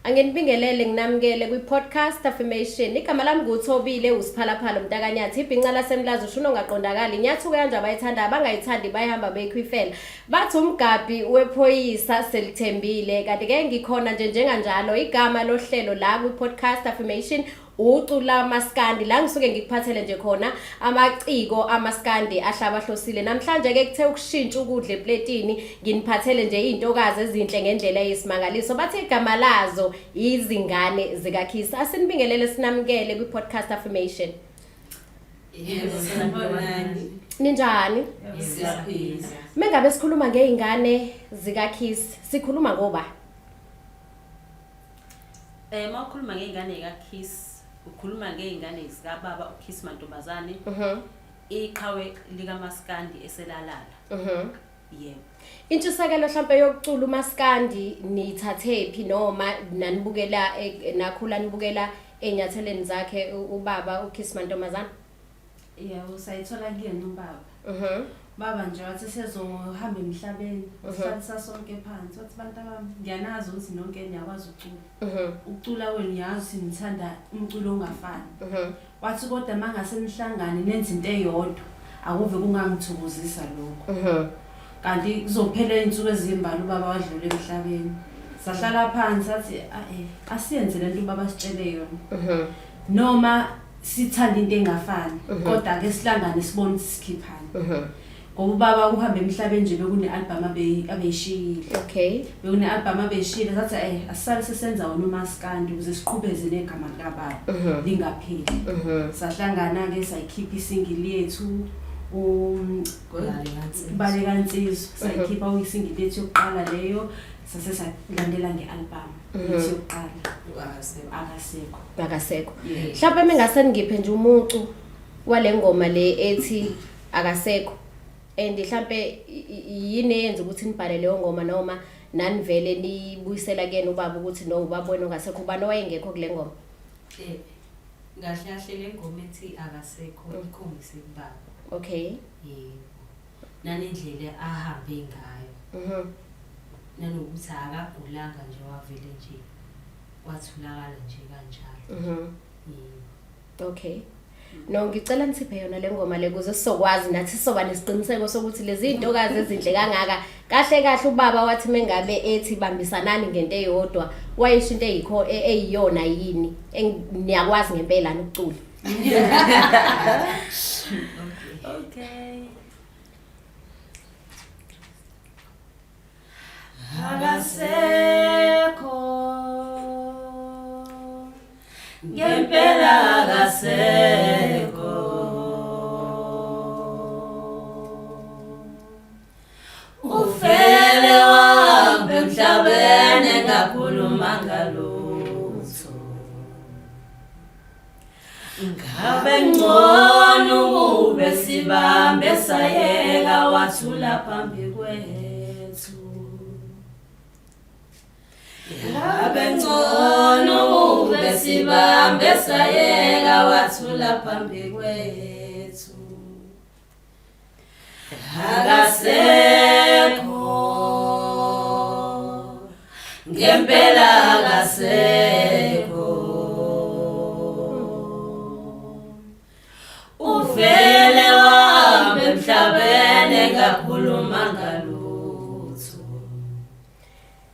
Angenibingelele nginamukele kwi-podcast affirmation. Igama lami nguThobile uSiphalaphala Mntakanyathi. Ibhinqa lasemlazi ushuno ungaqondakali. Inyathuko kanje abayithanda abangayithandi bayihamba beyikhwifela. Bathi umgabhi wephoyisa selithembile. Kanti ke ngikhona nje njenganjalo igama lohlelo la kwi-podcast affirmation. Ucula maskandi la ngisuke ngikuphathele nje khona amaciko amaskandi ahlabahlosile. Namhlanje ke kuthe ukushintsha ukudla epletini nginiphathele nje izintokazi ezinhle ngendlela yesimangaliso. Bathi igama lazo izingane zikaKhisi. Asinibingelele sinamukele kwi-podcast affirmation. Yebo, sanibonani. Ninjani? Siyaphila. Mengabe sikhuluma ngeingane zikaKhisi, sikhuluma ngoba Mawukhuluma ngeingane zikaKhisi, ukhuluma ngeingane zikababa uKhisi Mantombazane. Iqhawe likaMaskandi eselalala. Yebo. Intshisekelo mhlawumbe yokucula uMaskandi nithathephi noma nanibukela nakhula nibukela enyatheleni zakhe ubaba uKhisi Mantombazane? Yebo, sayithola kuyena ubaba. Baba nje wathi sezohamba emhlabeni, sihlalisa sonke phansi. Wathi bantu bami, ngiyanazi ukuthi nonke niyakwazi ukucula. Ukucula wenu niyazi nithanda umculo ongafani. Wathi kodwa mangase nihlangane nenze into eyodwa, akuve kungangithokozisa lokho. Kanti kuzophela izinsuku ezimbalwa ubaba wadlula emhlabeni. Sahlala phansi sathi asiyenze lento ubaba sitshele yona. Noma sithanda into engafani, kodwa ke sihlangane sibone sikhiphana. Ngoba ubaba uhamba emhlabeni nje bekune-album abeyishiyile. Okay. Bekune-album abeyishiyile sathi asisale sesenza wona uMaskandi ukuze siqhubeze negama likababa lingapheli. Sahlangana ke sayikhipha isingle yethu Baleka Nsizwa. Sayikhipha isingle yethu yokuqala leyo sase salandela nge-album yethu yokuqala Akasekho. Mhlawumbe mengase ngiphe nje umucu wale ngoma le ethi Akasekho. And mhlawumbe yini eyenza ukuthi nibhale leyo ngoma noma nanivele nibuyisela kuyena ubaba ukuthi no ubaba wena ongasekho ubani owayengekho kule ngoma? Kahle kahle le ngoma ethi Akasekho ikhombise kubaba. Okay. Yebo. Nanendlela ahambe ngayo. Nanokuthi akagulanga nje wavele nje wathulakala nje kanjalo. Okay. No ngicela nithiphe yona le ngoma le kuze sizokwazi nathi soba nesiqiniseko sokuthi lezi zintokazi ezinhle kangaka kahle kahle ubaba wathi mengabe ethi bambisanani ngento eyodwa wayisho into eyikho eyiyona yini niyakwazi ngempela nokucula. Okay. Akasekho Ngempela akasekho. Ufele wami emhlabeni engakhuluma ngalutho. Ngabe ngcono ube sibambe sayeka wathula phambi kwethu. Ngabe ngcono ube sibambe sayeka wathula phambi kwethu. Akasekho ngempela akasekho. Uvele wami emhlabeni engakhuluma ngalutho.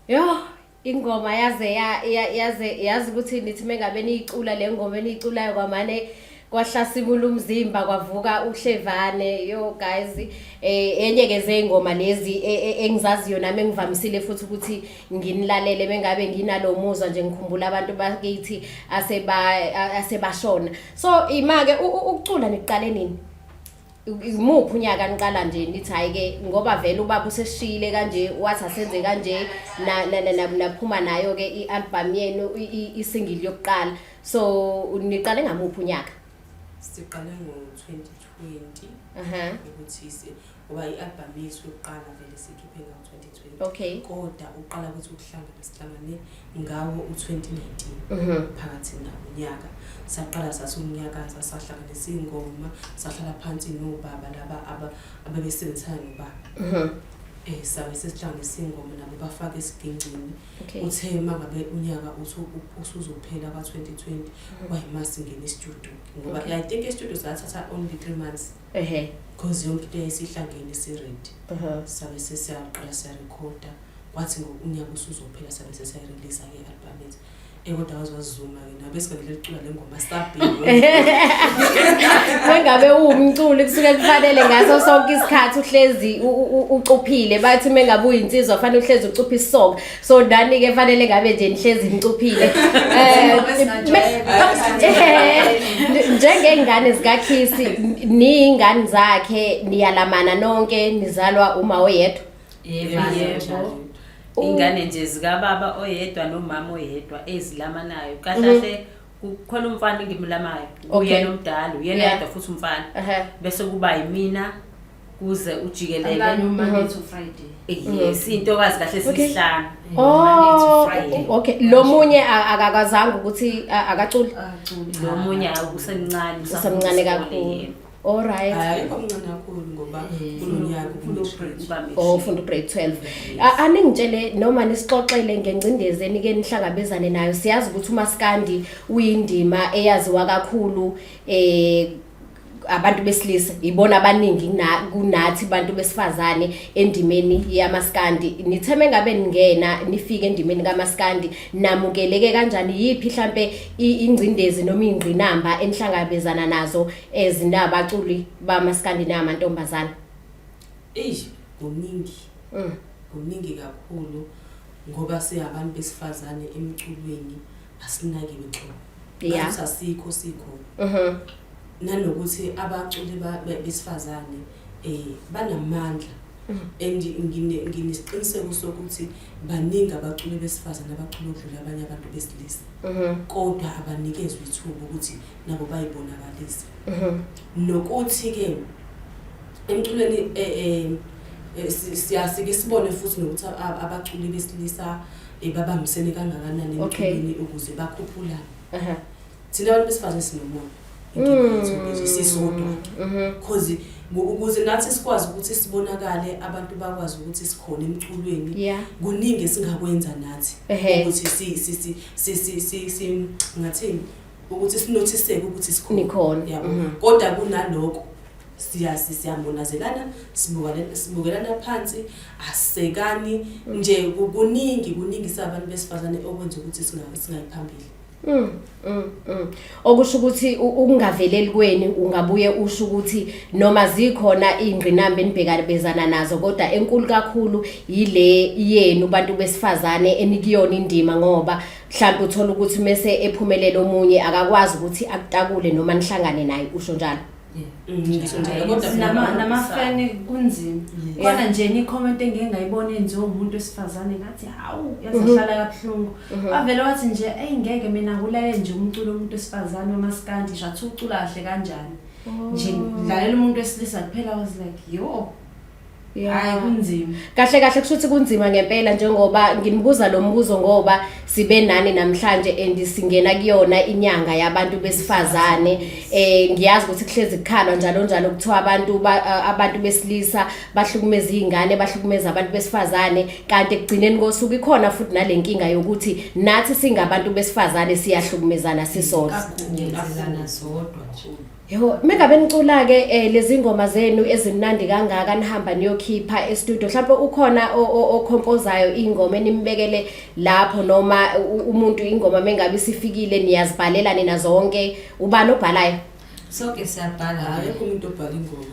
Yo ingoma yazi ukuthi nithi mengabe niyicula le ngoma eniyiculayo kwamane kwahlasimula umzimba kwavuka uhlevane. Yo guys enye ke zeingoma lezi engizaziyo nami engivamisile futhi ukuthi nginilalele mengabe nginalo muzwa nje ngikhumbula abantu bakithi asebashona. So imake ukucula niqale nini? Imuphi unyaka niqala nje nithi hayi ke ngoba vele ubaba useshile kanje wathi asenze kanje naphuma nayo ke i-album yenu isingle yokuqala. So niqale ngamuphi unyaka? Siqale ngo-2020 ukuthi ngoba i-album yethu yokuqala vele sikhiphe ngo-2020. Okay. Kodwa uqala ukuthi ukuhlangana sihlangane ngawo u-2019 phakathi nawo unyaka. Saqala sasunyakaza sahlanganisa ingoma sahlala phansi nobaba laba ababesebenzisana nobaba. sabe sesihlanganisa ingoma nabo bafaka esigingcini Okay. uthe mangabe unyaka usuzophela ka2020 wayimasi ngene studio ngoba Okay. I think studio sathatha only 3 months because yonke into yayisihlangene ready sabe sesiyaqala siyarecorda kwathi ngokunyaka usuzophela sabe sesiyarelease ke album ethu kodwa wazozuma ke nabe sikanele licula lengoma sabhini Mengabe umculi kusuke kufanele ngaso sonke isikhathi uhlezi ucuphile bathi mengabe uyinsizwa fanele uhlezi ucupha isonke so dani ke fanele ngabe nje nihlezi nicuphile njengengane zikaKhisi niyingane zakhe niyalamana nonke nizalwa uma oyedwa Yebo. Ingane nje zika baba oyedwa nomama oyedwa ezilamanayo. Kahle kukhona umfana engimlamayo. Uyena omdala, uyena yedwa futhi umfana. Bese kuba yimina kuze ujikelele Monday to Friday. Yes, intokazi kahle sihlanu. Okay, lo munye akakazanga ukuthi akaculi. Lo munye usemncane, Usemncane kakhulu. All right. Ayikho mncane kakhulu ngoba kulonyaka ufunda grade 12. Aningitshele noma nisixoxele ngengcindezi enike nihlangabezane nayo. Siyazi ukuthi uMaskandi uyindima eyaziwa kakhulu abantu besilisa ibona abaningi kunathi abantu besifazane endimeni yamaskandi. Nitheme ngabe ningena nifike endimeni kaMaskandi namukeleke kanjani yipi mhlambe ingcindezi noma ingqinamba enihlangabezana nazo ezinabaculi bamaskandi namantombazana? Kuningi kakhulu ngoba siyabantu besifazane emculweni asinakiwe xho. Asikho nanokuthi abaculi besifazane banamandla and nginesiqiniseko sokuthi baningi abaculi besifazane abaculi ukudlula abanye abantu besilisa kodwa abanikezwe ithuba ukuthi nabo bayibonakalise nokuthi ke emculweni siyasike sibone futhi nokuthi abaculi besilisa babambisene kangakanani emculweni ukuze bakhuphulane thina abantu besifazane sinomoya sisodwa because ukuze nathi sikwazi ukuthi sibonakale abantu bakwazi ukuthi sikhona emculweni kuningi esingakwenza nathi ukuthi ngathini ukuthi sinotiseke ukuthi sikhona yabo kodwa kunaloko siyamonazelana sibukelana phansi asekani nje kuningi sabantu besifazane okwenza ukuthi singayiphambili. Okusho ukuthi ukungaveleli kweni ungabuye usho ukuthi noma zikhona ingqinamba enibhekabezana nazo kodwa enkulu kakhulu yile yenu bantu besifazane enikiyona indima ngoba mhlawumbe uthola ukuthi mase ephumelele omunye akakwazi ukuthi akutakule noma nihlangane naye usho njalo. Namafani kunzima khona nje ni comment engingayibona enziwe umuntu wesifazane ngathi hawu yazahlala kabuhlungu avele wathi nje ngeke mina kulale nje umculo umuntu wesifazane uMaskandi nje athi ucula kahle kanjani nje dlalela umuntu wesilisa kuphela was like yo hayi kunzima kahle kushuthi kunzima ngempela njengoba nginibuza lo mbuzo ngoba sibe nani namhlanje singena kuyona inyanga yabantu besifazane ngiyazi ukuthi kuhlezi kukhalwa njalo kuthiwa abantu besilisa bahlukumeza izingane bahlukumeza abantu besifazane kanti ekugcineni kosuku ikhona futhi nalenkinga yokuthi nathi singabantu besifazane siyahlukumezana sisodwa sodwa. Yebo mengabe nicula ke lezi ngoma zenu ezimnandi kangaka nihamba niyokhipha e-studio mhlawumbe ukhona okhompozayo ingoma enimbekele lapho noma umuntu ingoma mengabe sifikile niyazibhalela nina zonke ubani obhalayo? Sonke siyabhala. Ayikho umuntu obhala ingoma.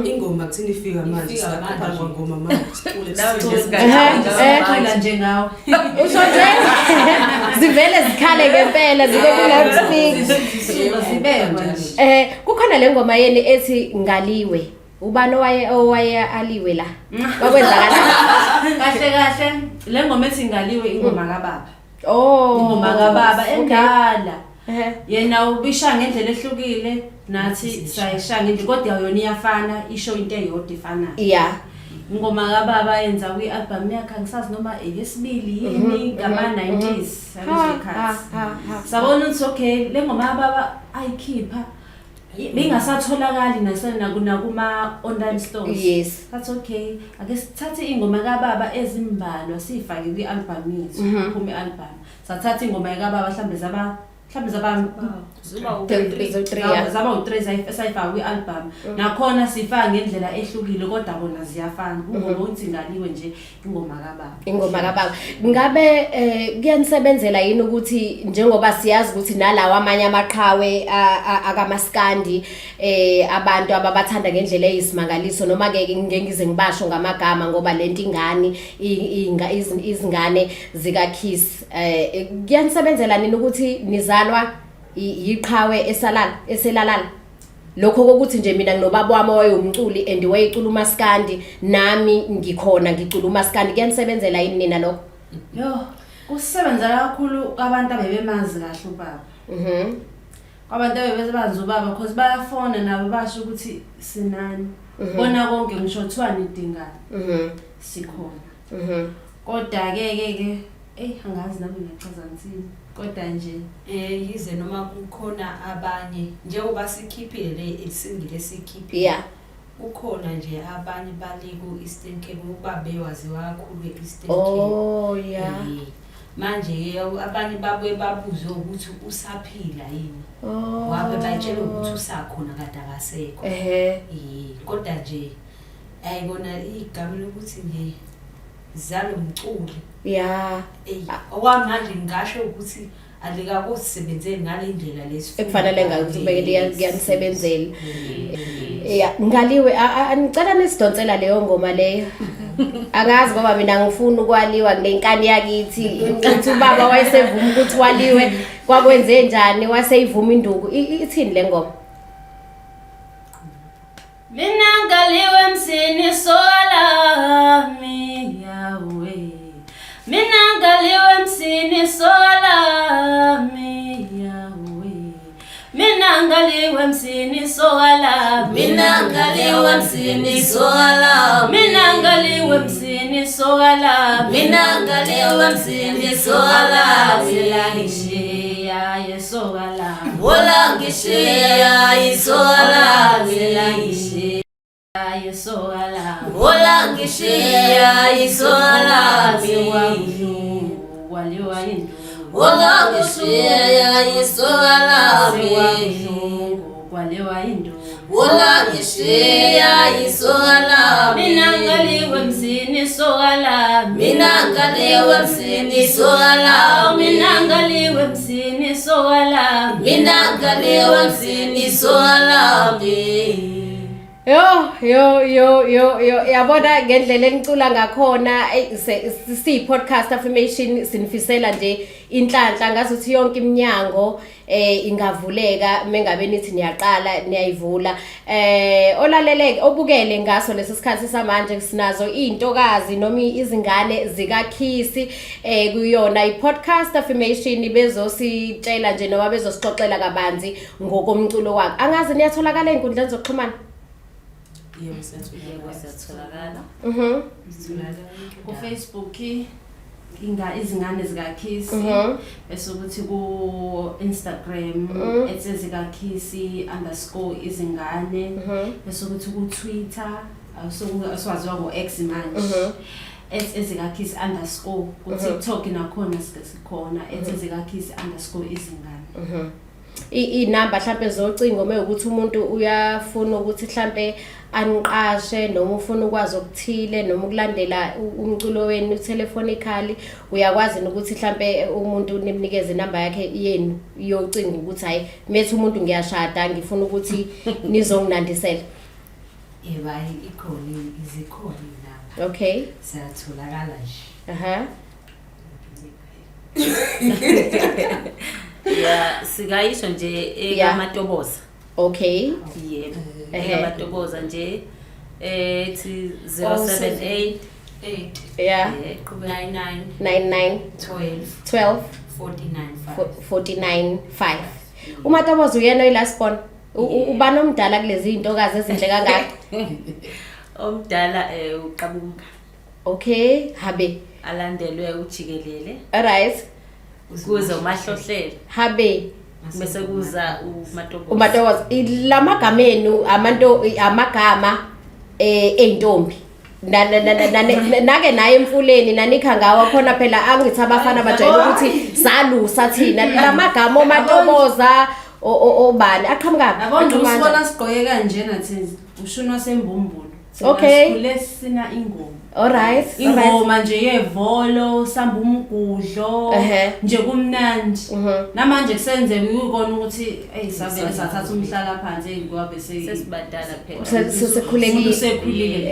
Ingoma kuthini ifika manje sakupha ngoma manje sicula nje ngawo usho nje zivele zikhale ngempela zibe ku-loudspeak kukhona le ngoma yeni ethi ngaliwe ubani owaye aliwe la bakwenzakala kahle le ngoma ethi ngaliwe ingoma kababa ingoma kababa endala yena ubisha ngendlela ehlukile nathi sayisha ngendlela kodwa yona iyafana isho into eyodwa ifanayo ingoma kababa yenza kwi-album yakhe ngisazi noma eyesibili yini ngama-90s sabona ukuthi okay le ngoma kababa ayikhipha Bingasatholakali nakuma online stores. Yes. That's okay. Ake sithathe ingoma kaBaba ezimbalwa sifake kwi-album yethu, kuphume i-album. Sathatha ingoma kaBaba mhlambe zaba Zuba zaba u3 sayifaka kwi-album. Nakhona sifaka ngendlela ehlukile kodwa bona ziyafana. Kungoma uthi ngaliwe nje ingoma kaBaba. Ingoma kaBaba. Ngabe kuyanisebenzela yini ukuthi njengoba siyazi ukuthi nalawa amanye amaqhawe akamaskandi abantu ababathanda ngendlela eyisimangaliso noma ke ngengize ngibasho ngamagama ngoba lento izingane zika Kiss kuyanisebenzela nini ukuthi nizalwa iqhawe eselalala lokho kokuthi nje mina nginobaba wami wayumculi and wayicula umaskandi nami ngikhona ngicula umaskandi kuyanisebenzela yini nina lokho? Yo, kusebenza kakhulu abantu abebemazi kahle ubaba. Abantu abebebanza ubaba because bayafona nabo basho ukuthi sinani. Bona konke ngisho kuthiwa nidingana. Sikhona. Kodwa ke angazi nami ngiyachaza ngithini. Kodwa nje yize noma kukhona abanye njengoba sikhiphile le isingile sikhiphile. Yeah. Ukhona nje abanye bale ku Eastern Cape ngoba bewaziwa kakhulu eEastern Cape. Oh yeah. Manje abanye babuye babuze ukuthi usaphila yini. Oh. Wabe batshela ukuthi usakhona kade akasekho. Kodwa nje ayibona igama lokuthi nje zalo mculi. Yeah. Okwamanje ngisho ukuthi alikakusebenzeni ngale ndlela lesifuna. Ekufanele ngakubekela kuyanisebenzela. Yeah, ngaliwe anicela nisidonsela leyo ngoma leyo. Angazi ngoba mina ngifuna ukwaliwa kunenkani yakithi ukuthi ubaba wayesevuma ukuthi waliwe kwakwenze njani waseyivuma induku ithini le ngoma? Mina ngaliwe msini solami yawe. Mina ngaliwe msini solami yawe. Mina ngaliwe msini solami. Mina ngaliwe msini solami. Mina ngaliwe msini solami. Mina ngaliwe msini solami. Ngishiya yesolami. Wola ngishiya isolami. Wola ngishiya isolami. Waliwa yindu. Wola ngishiya isolami. Waliwa yindu. Wola ngishiya isolami. Mina ngaliwe msini solami. Mina ngaliwe msini solami. Mina ngaliwe msini solami. Mina ngaliwe msini solami. Yo yabona ngendlela enicula ngakhona si podcast affirmation sinifisela nje inhlanhla ngazuthi yonke iminyango ingavuleka mengabe nithi niyaqala niyayivula olaleleke obukele ngaso lesi sikhathi samanje sinazo intokazi noma izingane zika Kiss kuyona iPodcast affirmation bezositshela nje noma bezosixoxela kabanzi ngokomculo wakhe angazi niyatholakala einkundleni zokuxhumana. Yebo siyatholakala. Ku Facebook izingane zika Kiss bese ukuthi ku Instagram zika Kiss _izingane bese ukuthi ku Twitter aswaziwa ngo X manje zika Kiss _ ku TikTok nakhona sikhona zika Kiss _izingane. Inamba mhlambe zocingo mekuthi umuntu uyafuna ukuthi mhlambe aniqashe noma ufuna ukwazi okuthile noma ukulandela umculo wenu telephonically uyakwazi ukuthi mhlambe umuntu nimnikeze inamba yakhe yenu yocingo ukuthi hayi methi umuntu ngiyashada ngifuna ukuthi nizonginandisela. Yebo ikhona izikhona inamba. Okay. Siyatholakala nje. Yeah, sikayisho nje ekamatoboza. Okay. Yebo. Ekamatoboza nje ethi 078 yeah 99 12 49 5. Umatoboza uyena oyilast born. Ubani omdala kulezi intokazi ezinhle kangaka? Omdala uqabunga. Okay, habe. Alandelwe ujikelele. Alright. Kuze umahlohlele. Habe bese kuza uMatokoza. uMatokoza lamagama enu amagama eintombi nake naye emfuleni nanikha ngawa khona phela angithi abafana bajayele ukuthi salusa thina lamagama uMatokoza obani aqhamuka yabona usibona sigqoke kanje nathi ushunwa sembumbulo Okay. sikhule sina ingoma alright ingoma nje yevolo samba umgudlo nje kumnandi namanje kusenze ukubona ukuthi sabele sathatha umhlala phansi ngoba sesibadala phela sekhulile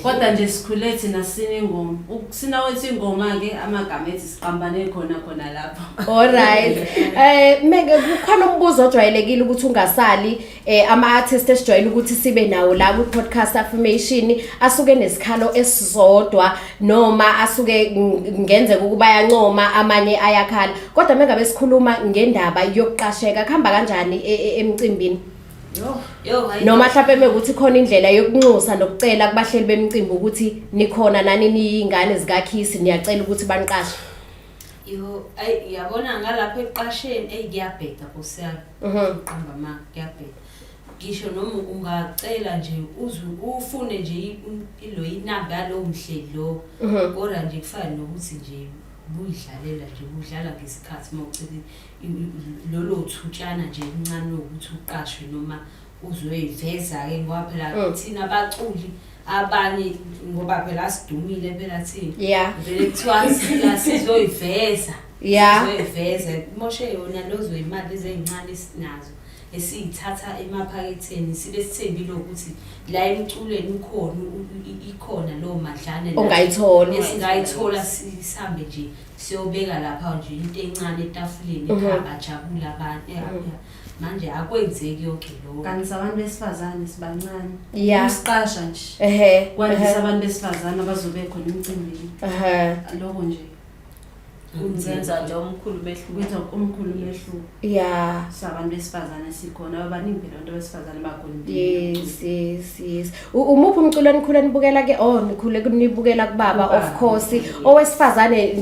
kodwa nje sikhule thina sina ingoma ukusina wethi ingoma ke amagama ethi siqambane khona lapha alright meke kukhona umbuzo ojwayelekile ukuthi ungasali ama artists esijwayele ukuthi sibe nawo la ku podcast affirmation asuke nesikhalo esizodwa noma asuke ngenzeka ukuba yancoma amanye ayakhala kodwa mengabe sikhuluma ngendaba yokuqasheka khamba kanjani emcimbini noma mhlawumbe mekuthi khona indlela yokunxusa nokucela kubahleli bemicimbi ukuthi nikhona nani niyingane zikaKhisi niyacela ukuthi baniqashe yabona ngalapha eqasheni ngiyabheka kusiyami uqamba ma ngiyabheka ngisho noma ungacela nje ufune nje ilo inamba yalo mhleli lo kodwa nje kufana nokuthi nje buyidlalela nje udlala ngesikhathi mawucela lolo thutshana nje incane ukuthi uqashwe noma uzoyiveza ke ngoba phela thina abaculi abanye ngoba phela sidumile phela thina vele kuthiwa sizoyiveza sizoyiveza moshe yona lozo imali ezincane esinazo esiyithatha emaphaketheni sibe sithembile ukuthi la emculweni ikhona lo madlana ongayithola esingayithola sihambe nje siyobeka lapha nje into encane etafuleni ekhaya abantu manje akwenzeki yonke lokho kanti abantu besifazane sibancane usiqasha nje kwandisa abantu besifazane abazobe khona emcimbini lokho nje kunzenza nje umkhulu mehluko sabantu besifazane sikhona abaningi phela abantu besifazane bakhona yes umuphi umculo enikhule nibukela ke nikhule kunibukela kubaba of course owesifazane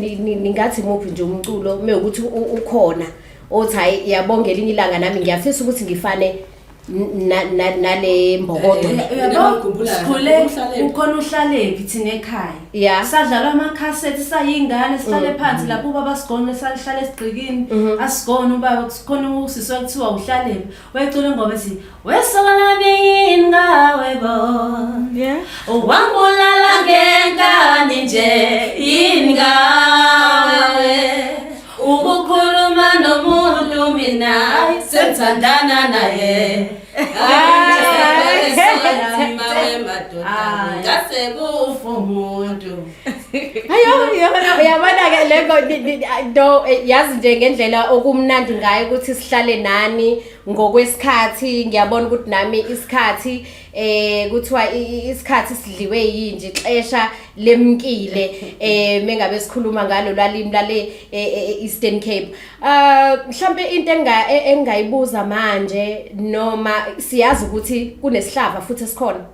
ningathi umuphi nje umculo mewukuthi ukhona othi hayi yabongela inye ilanga nami ngiyafisa ukuthi ngifane nale mbokodo sikhule ukhona uhlalephi thina ekhaya sadlala ama cassette sayingane sihlale phansi lapho ubaba sigone salihlale esigqikini asigone ubaba kukhona usiswa kuthiwa uhlalephi wayecula ingoma ethi wesokala beyini ngawe bo wambulala ngengane nje yini ngawe ukukhuluma nomuntu mina senthandana naye ngase kufa umuntu yabona ke lento yazi nje ngendlela okumnandi ngayo ukuthi sihlale nani ngokwesikhathi ngiyabona ukuthi nami isikhathi kuthiwa isikhathi sidliwe yinje ixesha lemkile mengabe sikhuluma ngalo lalimi lale Eastern Cape mhlambe into engayibuza manje noma siyazi ukuthi kunesihlava futhi esikhona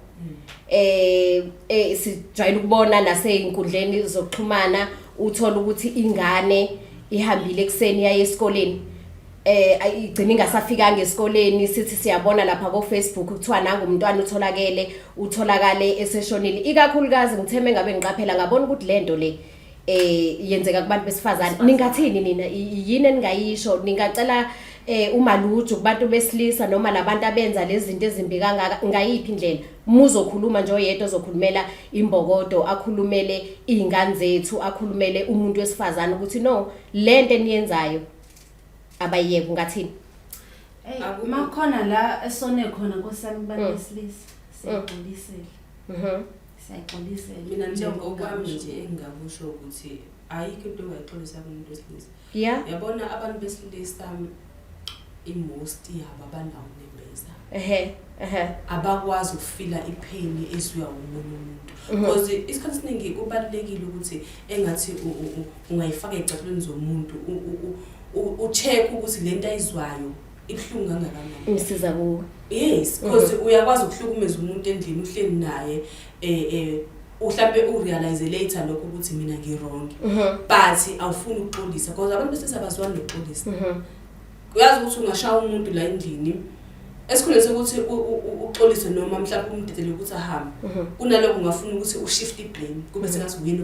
sijayele ukubona naseinkundleni zokuxhumana uthola ukuthi ingane ihambile ekseni yaye esikoleni igcina ingasafikanga esikoleni sithi siyabona lapha ko Facebook kuthiwa nanga umntwana utholakale eseshonile ikakhulukazi ngitheme ngabe ngiqaphela ngabona ukuthi lento le yenzeka kubantu besifazane ningathini nina yini eningayisho ningacela umaluju kubantu besilisa noma labantu abenza lezi zinto ezimbi kangaka ngayiphi indlela muzokhuluma nje oyedwa ozokhulumela imbokodo akhulumele izingane zethu akhulumele umuntu wesifazane ukuthi no lento eniyenzayo abayeke ngathini makhona la esone khona nkosami kubantu besilisa siyaxolisela siyaxolisela mina njengokwami nje engingakusho ukuthi ayikho into engaxolisa kumuntu wesilisa yabona abantu besilisa most yabo abanawo nembeza abakwazi ukufila ipain esuya umuntu because isikhathi esiningi kubalekile ukuthi engathi ungayifaka ecaphulweni zomuntu ucheck ukuthi lento ayizwayo ibhlungu kangakanani umsiza kuwe yes because uyakwazi ukuhlukumeza umuntu endlini uhleli naye uhlambe urealize later lokho ukuthi mina ngirong but awufuni ukuxolisa because abantu besizabazwana nokuxolisa uyazi ukuthi ungashaya umuntu la endlini esikhuleni sokuthi uxolise noma mhlawumbe umdedele ukuthi ahambe kunalokho ungafuna ukuthi ushift iblame kube sengathi uyini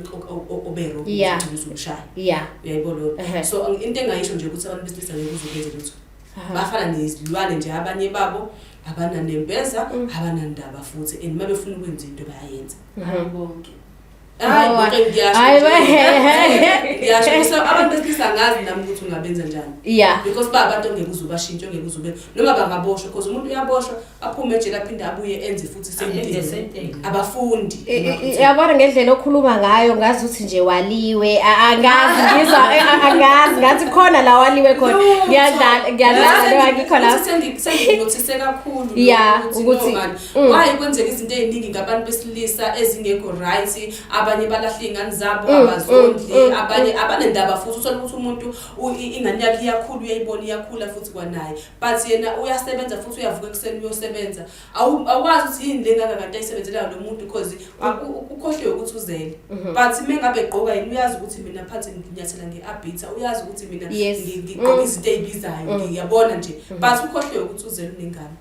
obero ukuthi umshaya uyayibona so into engayisho nje ukuthi abantu besilisa ngeke uzokwenza lutho bafana nezilwane nje abanye babo abananembeza abanandaba futhi and mabefuna ukwenza into bayayenza bonke yasho so abantu besilisa ngazi nami ukuthi ungabenza njani because abantu ongeke uzubashintsha ongeke uzube noma bangaboshwa because umuntu uyaboshwa aphume ejele aphinde abuye enze futhi same abafundi yabona ngendlela okhuluma ngayo ngazi ukuthi nje waliwe angazi ngizwa angazi ngathi khona la waliwe khona ngiyadlala ngikho la senginothise kakhulu ukuthi why kwenzeka izinto eziningi ngabantu besilisa ezingekho right abanye balahla ingane zabo abazondli abanye abanendaba futhi uthola ukuthi umuntu ingane yakhe iyakhula uyayibona iyakhula futhi kwanaye but yena uyasebenza futhi uyavuka ekseni uyosebenza awukwazi ukuthi yini lengaka kanti ayisebenzela lo muntu because ukhohle ukuthi uzele but mengabe egqoka yini uyazi ukuthi mina phansi nginyathela ngeabita uyazi ukuthi mina ngigqoka izinto ezibizayo ngiyabona nje but ukhohle ukuthi uzele unengane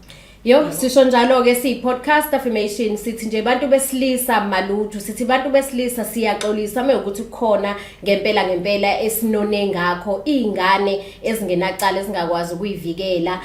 sisho njalo ke podcast affirmation sithi nje bantu besilisa malutho sithi bantu besilisa siyaxolisa mekuthi khona ngempela esinone ngakho izingane ezingenacala ezingakwazi ukuyivikela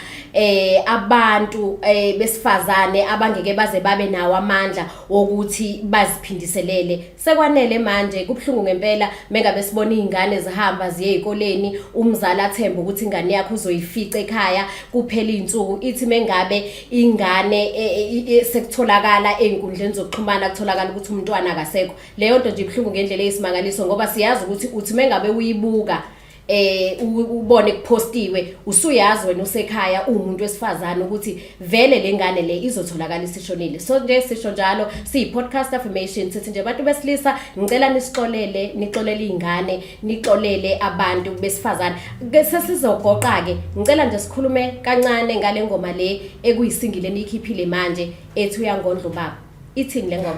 abantu besifazane abangeke baze babe nawo amandla wokuthi baziphindiselele sekwanele manje kubhlungu ngempela mengabe sibona izingane zihamba ziye ezikoleni umzali athemba ukuthi ingane yakhe uzoyifica ekhaya kuphela izinsuku ithi mengabe ingane sekutholakala einkundleni zokuxhumana kutholakala ukuthi umntwana akasekho leyo nto nje ibhlungu ngendlela eyisimangaliso ngoba siyazi ukuthi uthi mengabe uyibuka ubone kupostiwe usuyazi wena usekhaya umuntu wesifazane ukuthi vele lengane le izotholakala isishonile so nje sisho njalo podcast affirmation sithi nje abantu besilisa ngicela nixolele izingane nixolele abantu besifazane sesizogoqa ke ngicela nje sikhulume kancane ngale ngoma le ekuyisingile nikhiphile manje ethi uyangondla ubaba ithini le ngoma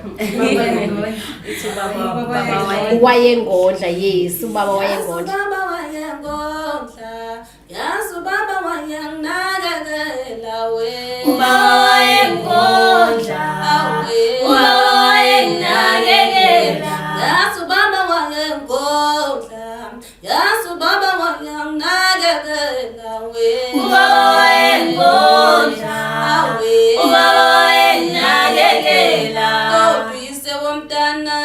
wayengondla yes ubaba wayengondla yazi ubaba wayanginakekela we ubaba wayengondla ubaba wayanginakekela yazi ubaba wayengondla yazi ubaba wayanginakekela we ubaba wayengondla ubaba wayanginakekela kodwa womntana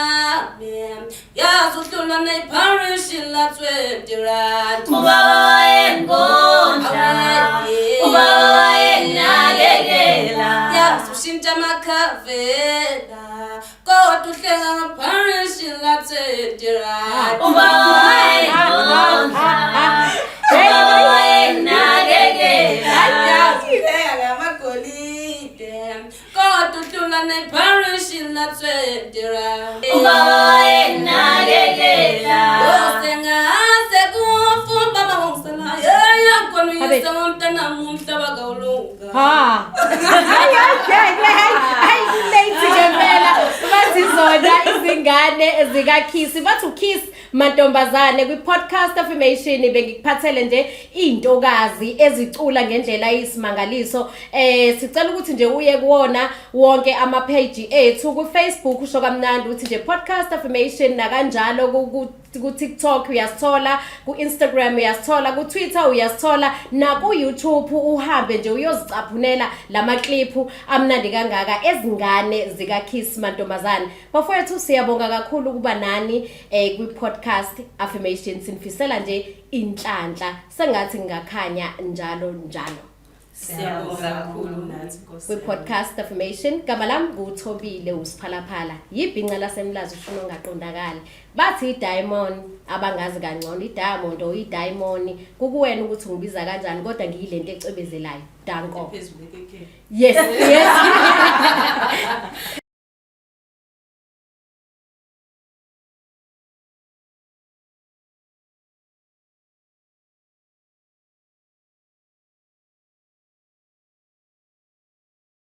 yazi uhlula neparish la 20 rand ubaba wayengondla ubaba wayanginakekela yazi ushintsha amakhavela kodwa uhlenga ngaparish la 20 rand ubaba wayengondla ubaba wayanginakekela yazi uhlenga ngamagolide kodwa uhlula neparish la 20 rand ubaba wayanginakekela Sengaze kufu baba ngisana yaya konu yisa umntana umhlaba kawulunga hayi late ngempela bathi zona izingane zikaKhiss bathi uKhiss mantombazane kwi-podcast affirmation bengikuphathele nje intokazi ezicula ngendlela eyisimangaliso sicela ukuthi nje uye kuwona wonke ama-page ethu ku-Facebook usho kamnandi ukuthi nje podcast affirmation nakanjalo ku-TikTok uyasithola ku-Instagram uyasithola ku-Twitter uyasithola na ku-YouTube uhambe nje uyozicaphunela lama-clip amnandi kangaka ezingane zikaKhiss mantombazane bafowethu siyabonga kakhulu kuba nani kwi-podcast affirmation sinifisela nje inhlanhla sengathi ngakhanya njalo siyabonga kakhulu nathi kwi-podcast affirmation gama lami nguThobile uSiphalaphala yibhinqa lasemlazi ushona ongaqondakali bathi iDiamond abangazi kangcono iDiamond or iDiamond kukuwena ukuthi ngibiza kanjani kodwa ngiyilento ecwebezelayo danko phezulu ke yes